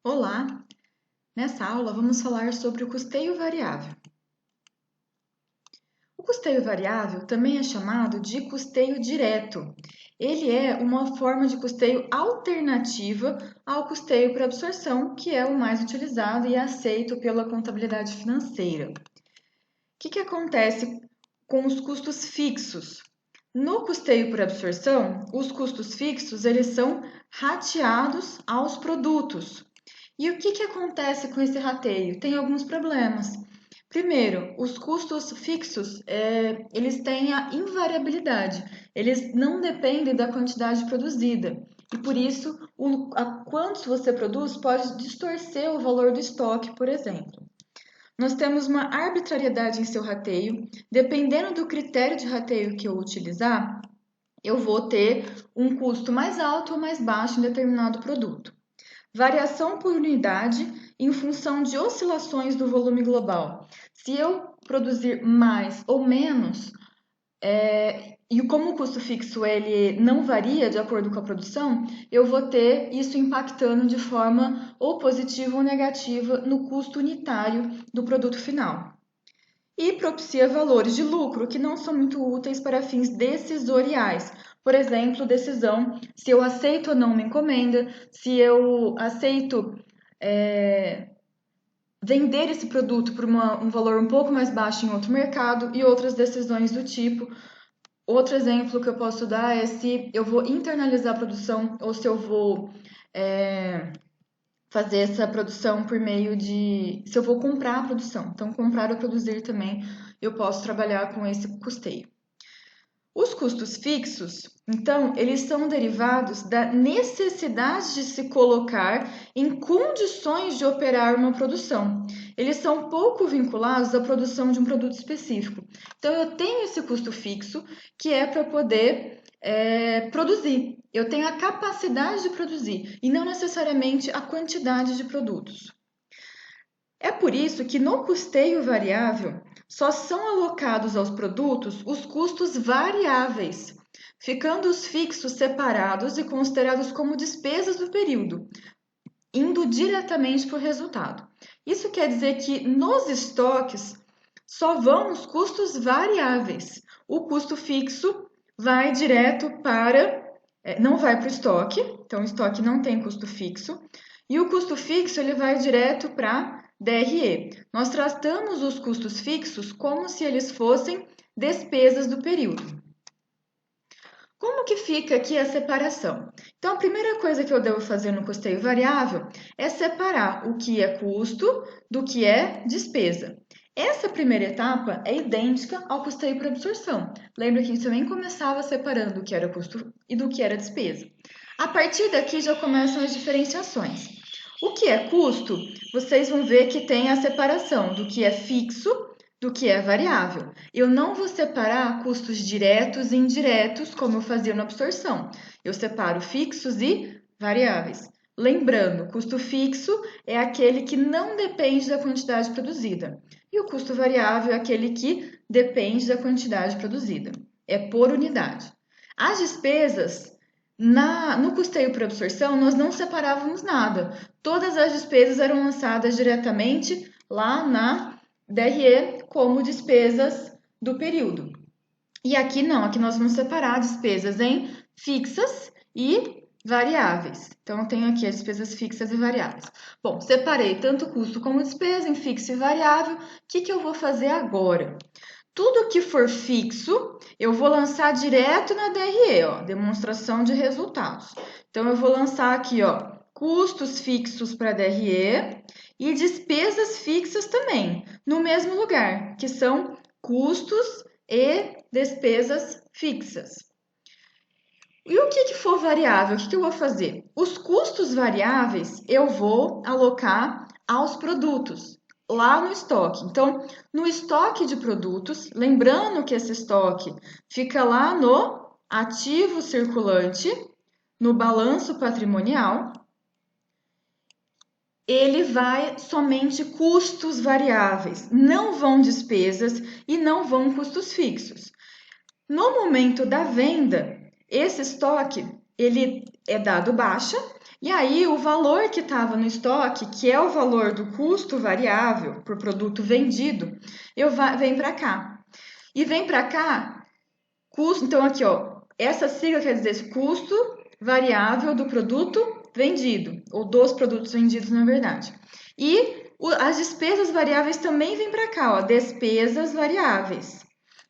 Olá! Nessa aula vamos falar sobre o custeio variável. O custeio variável também é chamado de custeio direto. Ele é uma forma de custeio alternativa ao custeio por absorção, que é o mais utilizado e é aceito pela contabilidade financeira. O que acontece com os custos fixos? No custeio por absorção, os custos fixos eles são rateados aos produtos. E o que acontece com esse rateio? Tem alguns problemas. Primeiro, os custos fixos, eles têm a invariabilidade, eles não dependem da quantidade produzida. E por isso, quantos você produz pode distorcer o valor do estoque, por exemplo. Nós temos uma arbitrariedade em seu rateio. Dependendo do critério de rateio que eu utilizar, eu vou ter um custo mais alto ou mais baixo em determinado produto. Variação por unidade em função de oscilações do volume global. Se eu produzir mais ou menos, e como o custo fixo ele não varia de acordo com a produção, eu vou ter isso impactando de forma ou positiva ou negativa no custo unitário do produto final. E propicia valores de lucro que não são muito úteis para fins decisoriais. Por exemplo, decisão se eu aceito ou não uma encomenda, se eu aceito vender esse produto por um valor um pouco mais baixo em outro mercado e outras decisões do tipo. Outro exemplo que eu posso dar é se eu vou internalizar a produção ou se eu vou fazer essa produção por meio de... se eu vou comprar a produção. Então, comprar ou produzir também, eu posso trabalhar com esse custeio. Os custos fixos, então, eles são derivados da necessidade de se colocar em condições de operar uma produção. Eles são pouco vinculados à produção de um produto específico. Então, eu tenho esse custo fixo, que é para poder produzir. Eu tenho a capacidade de produzir e não necessariamente a quantidade de produtos. É por isso que no custeio variável só são alocados aos produtos os custos variáveis, ficando os fixos separados e considerados como despesas do período, indo diretamente para o resultado. Isso quer dizer que nos estoques só vão os custos variáveis. O custo fixo vai direto para... não vai para o estoque, então o estoque não tem custo fixo. E o custo fixo ele vai direto para DRE. Nós tratamos os custos fixos como se eles fossem despesas do período. Como que fica aqui a separação? Então, a primeira coisa que eu devo fazer no custeio variável é separar o que é custo do que é despesa. Essa primeira etapa é idêntica ao custeio por absorção. Lembra que a gente também começava separando o que era custo e do que era despesa. A partir daqui já começam as diferenciações. O que é custo, vocês vão ver que tem a separação do que é fixo do que é variável. Eu não vou separar custos diretos e indiretos, como eu fazia na absorção. Eu separo fixos e variáveis. Lembrando, custo fixo é aquele que não depende da quantidade produzida. E o custo variável é aquele que depende da quantidade produzida. É por unidade. As despesas, no custeio por absorção, nós não separávamos nada. Todas as despesas eram lançadas diretamente lá na DRE como despesas do período. E aqui não, aqui nós vamos separar despesas em fixas e variáveis. Então, eu tenho aqui as despesas fixas e variáveis. Bom, separei tanto custo como despesa em fixo e variável. O que eu vou fazer agora? Tudo que for fixo, eu vou lançar direto na DRE, ó, demonstração de resultados. Então, eu vou lançar aqui, ó, custos fixos para DRE e despesas fixas também, no mesmo lugar, que são custos e despesas fixas. E o que for variável, o que eu vou fazer? Os custos variáveis eu vou alocar aos produtos, lá no estoque. Então, no estoque de produtos, lembrando que esse estoque fica lá no ativo circulante, no balanço patrimonial, ele vai somente custos variáveis, não vão despesas e não vão custos fixos. No momento da venda, esse estoque ele é dado baixa E aí, o valor que estava no estoque, que é o valor do custo variável por produto vendido, vem para cá. E vem para cá, custo, então aqui, ó, essa sigla quer dizer custo variável do produto vendido, ou dos produtos vendidos, na verdade. E as despesas variáveis também vêm para cá, ó, despesas variáveis.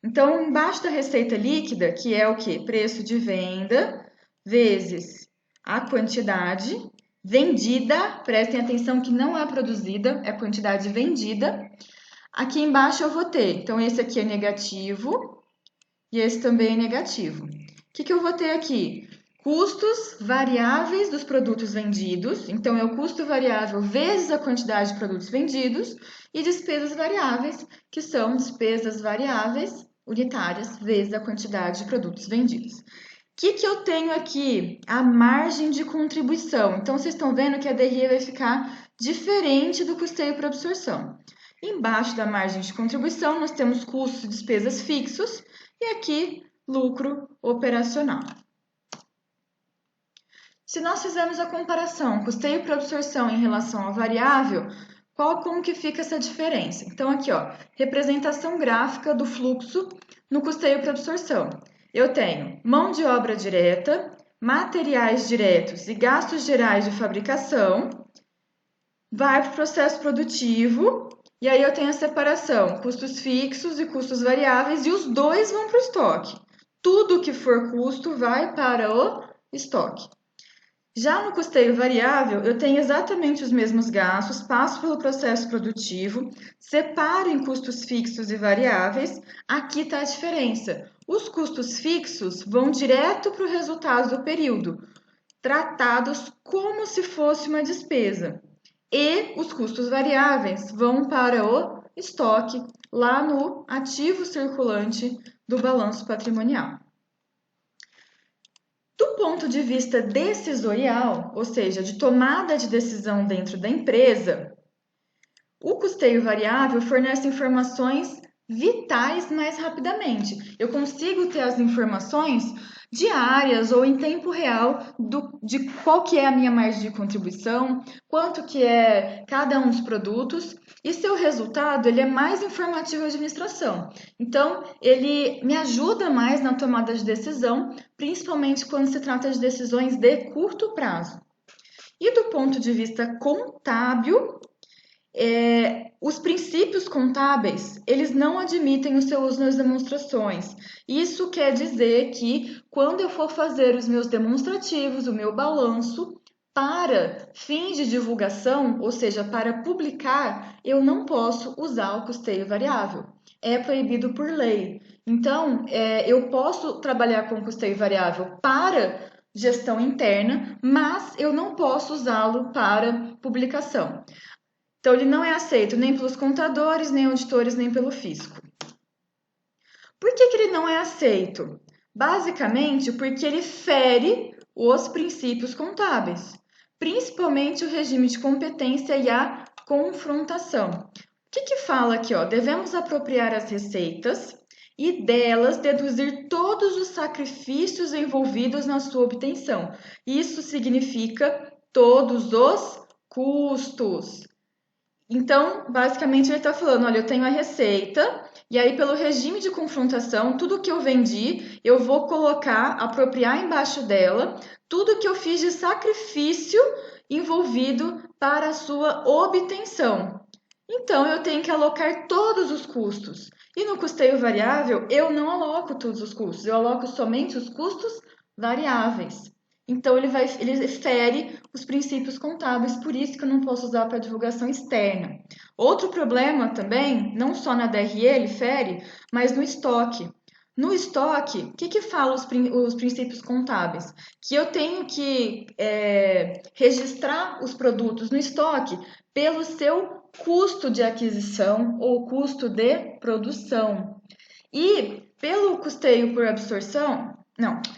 Então, embaixo da receita líquida, que é o que? Preço de venda vezes a quantidade vendida, prestem atenção que não é produzida, é a quantidade vendida. Aqui embaixo eu vou ter, então esse aqui é negativo e esse também é negativo. O que eu vou ter aqui? Custos variáveis dos produtos vendidos, então é o custo variável vezes a quantidade de produtos vendidos, e despesas variáveis, que são despesas variáveis unitárias vezes a quantidade de produtos vendidos. O que eu tenho aqui? A margem de contribuição. Então, vocês estão vendo que a DRE vai ficar diferente do custeio por absorção. Embaixo da margem de contribuição, nós temos custos e despesas fixos e aqui lucro operacional. Se nós fizermos a comparação custeio por absorção em relação ao variável, como que fica essa diferença? Então, aqui, ó, representação gráfica do fluxo no custeio por absorção. Eu tenho mão de obra direta, materiais diretos e gastos gerais de fabricação, vai para o processo produtivo, e aí eu tenho a separação, custos fixos e custos variáveis, e os dois vão para o estoque. Tudo que for custo vai para o estoque. Já no custeio variável, eu tenho exatamente os mesmos gastos, passo pelo processo produtivo, separo em custos fixos e variáveis. Aqui está a diferença. Os custos fixos vão direto para o resultado do período, tratados como se fosse uma despesa. E os custos variáveis vão para o estoque, lá no ativo circulante do balanço patrimonial. Do ponto de vista decisorial, ou seja, de tomada de decisão dentro da empresa, o custeio variável fornece informações vitais mais rapidamente. Eu consigo ter as informações diárias ou em tempo real de qual que é a minha margem de contribuição, quanto que é cada um dos produtos, e seu resultado ele é mais informativo à administração. Então, ele me ajuda mais na tomada de decisão, principalmente quando se trata de decisões de curto prazo. E do ponto de vista contábil, os princípios contábeis, eles não admitem o seu uso nas demonstrações. Isso quer dizer que quando eu for fazer os meus demonstrativos, o meu balanço, para fins de divulgação, ou seja, para publicar, eu não posso usar o custeio variável. É proibido por lei. Então, eu posso trabalhar com custeio variável para gestão interna, mas eu não posso usá-lo para publicação. Então, ele não é aceito nem pelos contadores, nem auditores, nem pelo fisco. Por que ele não é aceito? Basicamente, porque ele fere os princípios contábeis, principalmente o regime de competência e a confrontação. O que fala aqui? Ó? Devemos apropriar as receitas e delas deduzir todos os sacrifícios envolvidos na sua obtenção. Isso significa todos os custos. Então, basicamente, ele está falando, olha, eu tenho a receita, e aí pelo regime de confrontação, tudo que eu vendi, eu vou colocar, apropriar embaixo dela, tudo que eu fiz de sacrifício envolvido para a sua obtenção. Então, eu tenho que alocar todos os custos. E no custeio variável, eu não aloco todos os custos, eu aloco somente os custos variáveis. Então, ele fere os princípios contábeis, por isso que eu não posso usar para divulgação externa. Outro problema também, não só na DRE ele fere, mas no estoque. No estoque, o que fala os princípios contábeis? Que eu tenho que registrar os produtos no estoque pelo seu custo de aquisição ou custo de produção. E pelo custeio por absorção,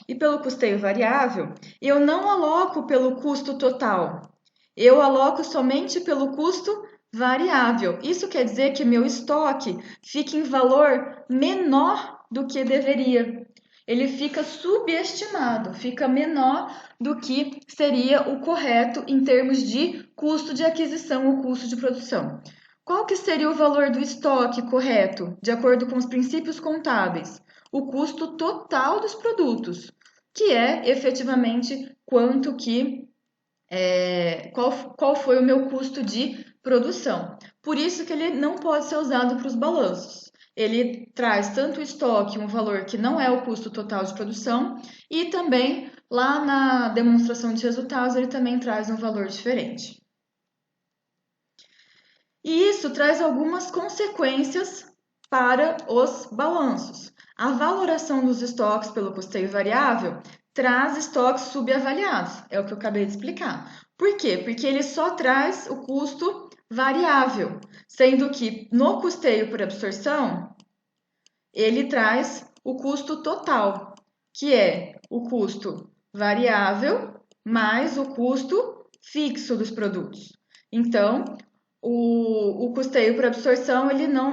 e pelo custeio variável, eu não aloco pelo custo total. Eu aloco somente pelo custo variável. Isso quer dizer que meu estoque fica em valor menor do que deveria. ele fica subestimado, fica menor do que seria o correto em termos de custo de aquisição ou custo de produção. Qual que seria o valor do estoque correto, de acordo com os princípios contábeis? O custo total dos produtos, que é efetivamente quanto que qual foi o meu custo de produção. Por isso que ele não pode ser usado para os balanços. Ele traz tanto o estoque, um valor que não é o custo total de produção, e também lá na demonstração de resultados ele também traz um valor diferente. E isso traz algumas consequências para os balanços. A valoração dos estoques pelo custeio variável traz estoques subavaliados, é o que eu acabei de explicar. Por quê? Porque ele só traz o custo variável, sendo que no custeio por absorção, ele traz o custo total, que é o custo variável mais o custo fixo dos produtos. Então, o custeio por absorção,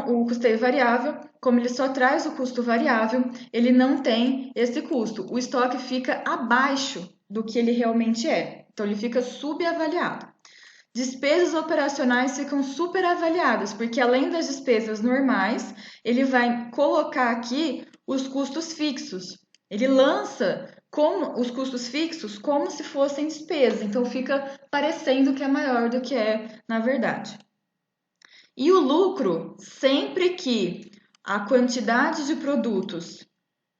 o custeio variável, como ele só traz o custo variável, ele não tem esse custo. O estoque fica abaixo do que ele realmente é. Então, ele fica subavaliado. Despesas operacionais ficam superavaliadas, porque além das despesas normais, ele vai colocar aqui os custos fixos. Ele lança como os custos fixos como se fossem despesas, então fica parecendo que é maior do que é na verdade. E o lucro, sempre que a quantidade de produtos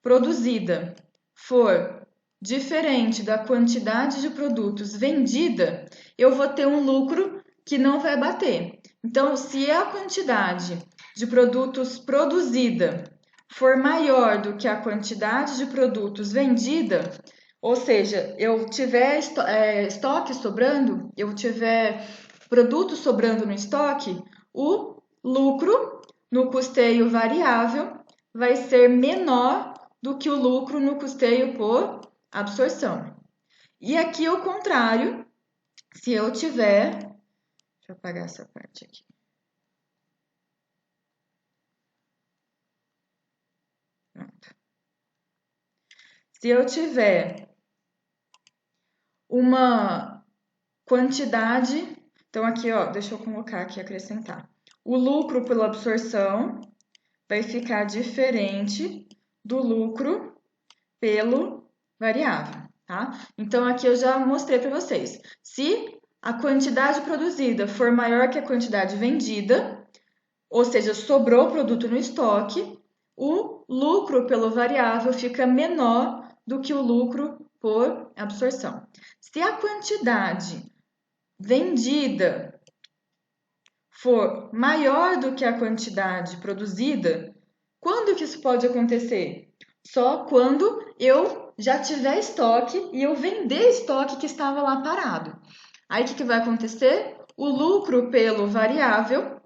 produzida for diferente da quantidade de produtos vendida, eu vou ter um lucro que não vai bater. Então, se a quantidade de produtos produzida for maior do que a quantidade de produtos vendida, ou seja, eu tiver estoque sobrando, eu tiver produto sobrando no estoque, o lucro no custeio variável vai ser menor do que o lucro no custeio por absorção. E aqui o contrário, se eu tiver, deixa eu apagar essa parte aqui. Pronto. Se eu tiver uma quantidade, então aqui, ó, deixa eu colocar aqui, acrescentar. O lucro pela absorção vai ficar diferente do lucro pelo variável, tá? Então, aqui eu já mostrei para vocês. Se a quantidade produzida for maior que a quantidade vendida, ou seja, sobrou produto no estoque, o lucro pelo variável fica menor do que o lucro por absorção. Se a quantidade vendida for maior do que a quantidade produzida, quando que isso pode acontecer? Só quando eu já tiver estoque e eu vender estoque que estava lá parado. Aí o que vai acontecer? O lucro pelo variável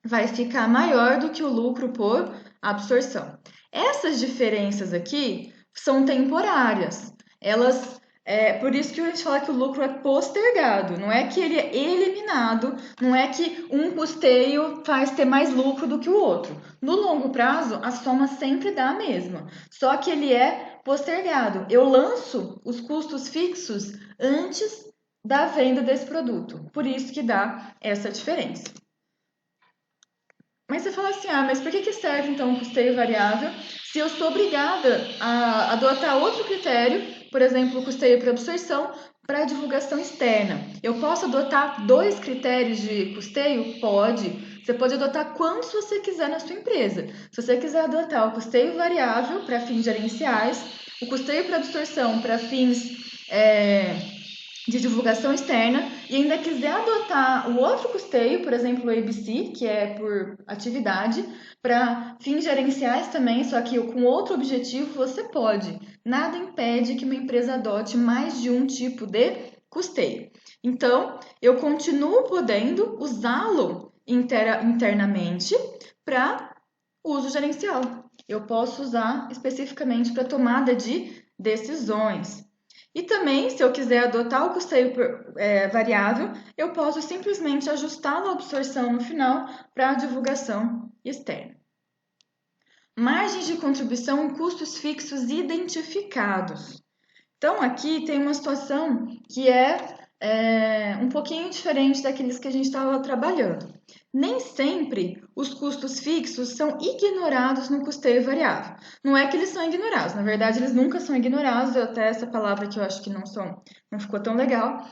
vai ficar maior do que o lucro por absorção. Essas diferenças aqui são temporárias. Por isso que a gente fala que o lucro é postergado, não é que ele é eliminado, não é que um custeio faz ter mais lucro do que o outro. No longo prazo, a soma sempre dá a mesma, só que ele é postergado. Eu lanço os custos fixos antes da venda desse produto, por isso que dá essa diferença. Mas você fala assim, mas por que serve então o custeio variável se eu sou obrigada a adotar outro critério, por exemplo, o custeio por absorção, para divulgação externa? Eu posso adotar 2 critérios de custeio? Pode. Você pode adotar quantos você quiser na sua empresa. Se você quiser adotar o custeio variável para fins gerenciais, o custeio por absorção para fins de divulgação externa e ainda quiser adotar o outro custeio, por exemplo, o ABC, que é por atividade, para fins gerenciais também, só que com outro objetivo, você pode. Nada impede que uma empresa adote mais de um tipo de custeio. Então, eu continuo podendo usá-lo internamente para uso gerencial. Eu posso usar especificamente para tomada de decisões. E também, se eu quiser adotar o custeio variável, eu posso simplesmente ajustar a absorção no final para a divulgação externa. margens de contribuição e custos fixos identificados. Então, aqui tem uma situação que é um pouquinho diferente daqueles que a gente estava trabalhando. Nem sempre os custos fixos são ignorados no custeio variável. Não é que eles são ignorados, na verdade eles nunca são ignorados, até essa palavra que eu acho que não ficou tão legal.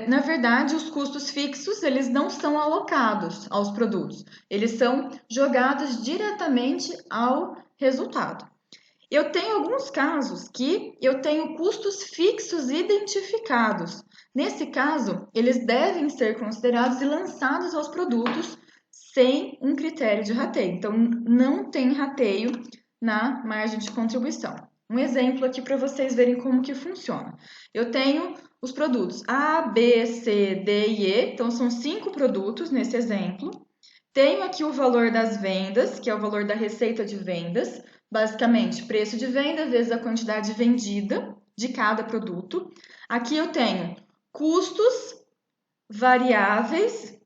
Na verdade, os custos fixos, eles não são alocados aos produtos, eles são jogados diretamente ao resultado. Eu tenho alguns casos que eu tenho custos fixos identificados. Nesse caso, eles devem ser considerados e lançados aos produtos sem um critério de rateio. Então, não tem rateio na margem de contribuição. Um exemplo aqui para vocês verem como que funciona. Eu tenho os produtos A, B, C, D e E. Então, são 5 produtos nesse exemplo. Tenho aqui o valor das vendas, que é o valor da receita de vendas. Basicamente, preço de venda vezes a quantidade vendida de cada produto. Aqui eu tenho custos variáveis,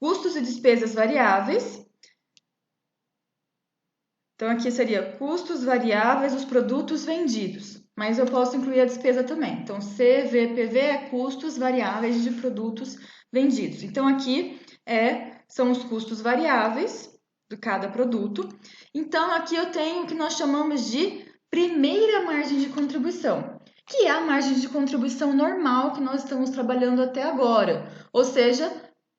custos e despesas variáveis. Então, aqui seria custos variáveis dos produtos vendidos, mas eu posso incluir a despesa também. Então, CVPV é custos variáveis de produtos vendidos. Então, aqui são os custos variáveis de cada produto. Então, aqui eu tenho o que nós chamamos de primeira margem de contribuição, que é a margem de contribuição normal que nós estamos trabalhando até agora, ou seja,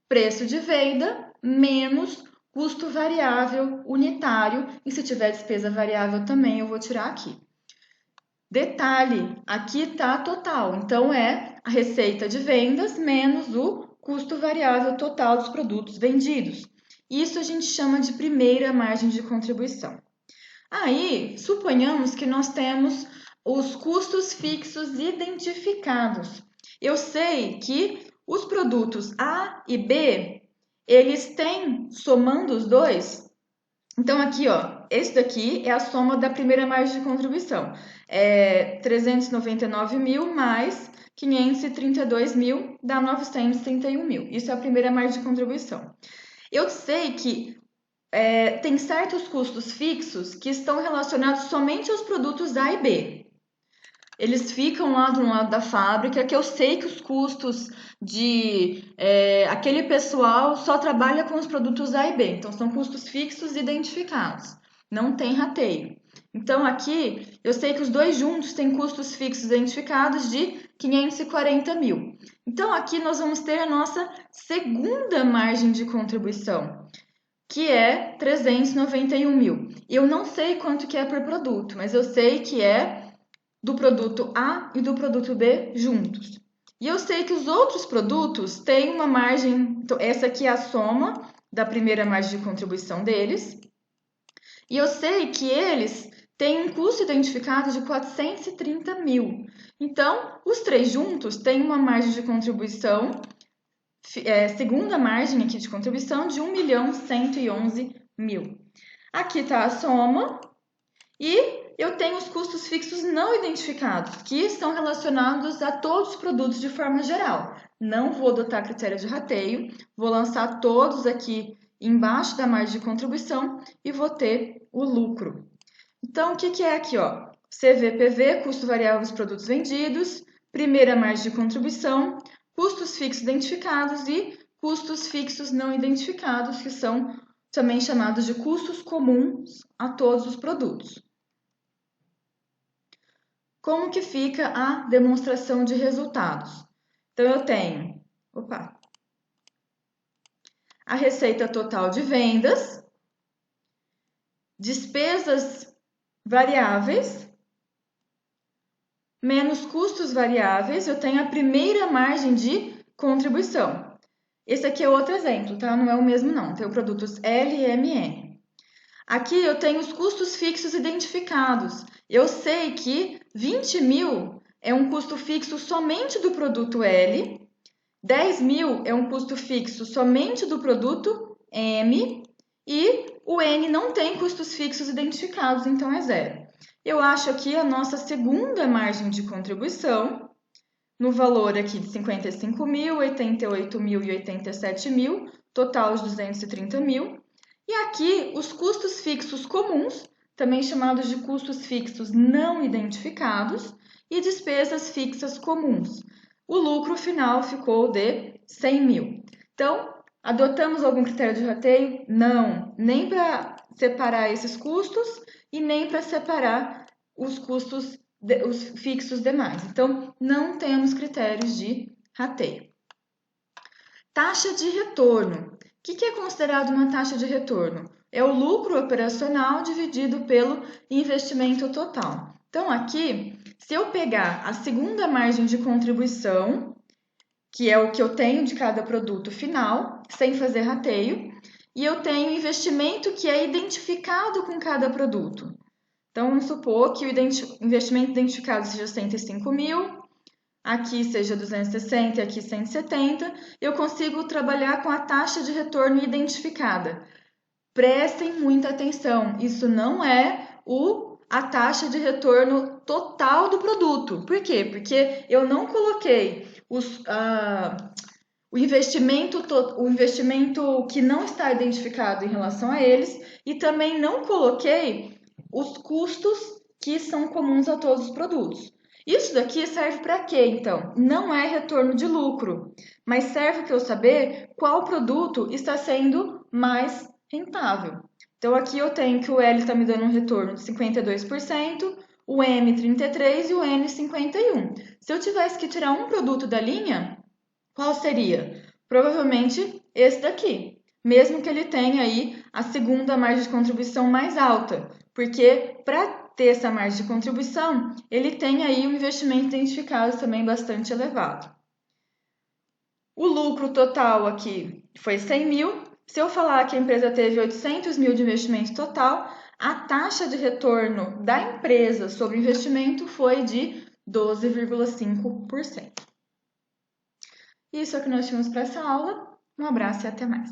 preço de venda menos custo variável unitário, e se tiver despesa variável também eu vou tirar aqui. Detalhe, aqui está total, então é a receita de vendas menos o custo variável total dos produtos vendidos. Isso a gente chama de primeira margem de contribuição. Aí, suponhamos que nós temos os custos fixos identificados. Eu sei que os produtos A e B, eles têm, somando os dois, então aqui, ó, esse daqui é a soma da primeira margem de contribuição. 399 mil mais 532 mil dá 931 mil. Isso é a primeira margem de contribuição. Eu sei que tem certos custos fixos que estão relacionados somente aos produtos A e B. Eles ficam lá do lado da fábrica, que eu sei que os custos de aquele pessoal só trabalha com os produtos A e B. Então, são custos fixos identificados. Não tem rateio. Então, aqui, eu sei que os dois juntos têm custos fixos identificados de 540 mil. Então, aqui nós vamos ter a nossa segunda margem de contribuição, que é 391 mil. Eu não sei quanto que é por produto, mas eu sei que é do produto A e do produto B juntos. E eu sei que os outros produtos têm uma margem, então essa aqui é a soma da primeira margem de contribuição deles. E eu sei que eles têm um custo identificado de 430 mil. Então, os três juntos têm uma margem de contribuição, segunda margem aqui de contribuição de 1.111.000. Aqui está a soma e eu tenho os custos fixos não identificados, que estão relacionados a todos os produtos de forma geral. Não vou adotar critério de rateio, vou lançar todos aqui embaixo da margem de contribuição e vou ter o lucro. Então, o que é aqui, ó? CVPV, custo variável dos produtos vendidos, primeira margem de contribuição, custos fixos identificados e custos fixos não identificados, que são também chamados de custos comuns a todos os produtos. Como que fica a demonstração de resultados? Então, eu tenho a receita total de vendas, despesas variáveis, menos custos variáveis, eu tenho a primeira margem de contribuição. Esse aqui é outro exemplo, tá? Não é o mesmo não, tem produtos L e MN. Aqui eu tenho os custos fixos identificados. Eu sei que 20 mil é um custo fixo somente do produto L, 10 mil é um custo fixo somente do produto M e o N não tem custos fixos identificados, então é zero. Eu acho aqui a nossa segunda margem de contribuição, no valor aqui de 55 mil, 88 mil e 87 mil, total de 230 mil. E aqui, os custos fixos comuns, também chamados de custos fixos não identificados, e despesas fixas comuns. O lucro final ficou de 100 mil. Então, adotamos algum critério de rateio? Não, nem para separar esses custos e nem para separar os custos os fixos demais. Então, não temos critérios de rateio. Taxa de retorno. O que é considerado uma taxa de retorno? É o lucro operacional dividido pelo investimento total. Então, aqui, se eu pegar a segunda margem de contribuição, que é o que eu tenho de cada produto final, sem fazer rateio, e eu tenho investimento que é identificado com cada produto. Então, vamos supor que o investimento identificado seja 105 mil, aqui seja 260 e aqui 170, eu consigo trabalhar com a taxa de retorno identificada. Prestem muita atenção, isso não é a taxa de retorno total do produto. Por quê? Porque eu não coloquei o investimento que não está identificado em relação a eles e também não coloquei os custos que são comuns a todos os produtos. Isso daqui serve para quê, então? Não é retorno de lucro, mas serve para eu saber qual produto está sendo mais rentável. Então, aqui eu tenho que o L está me dando um retorno de 52%, o M 33% e o N 51%. Se eu tivesse que tirar um produto da linha, qual seria? Provavelmente esse daqui, mesmo que ele tenha aí a segunda margem de contribuição mais alta, porque para ter essa margem de contribuição, ele tem aí um investimento identificado também bastante elevado. O lucro total aqui foi 100 mil. Se eu falar que a empresa teve 800 mil de investimento total, a taxa de retorno da empresa sobre o investimento foi de 12,5%. Isso é o que nós tínhamos para essa aula. Um abraço e até mais.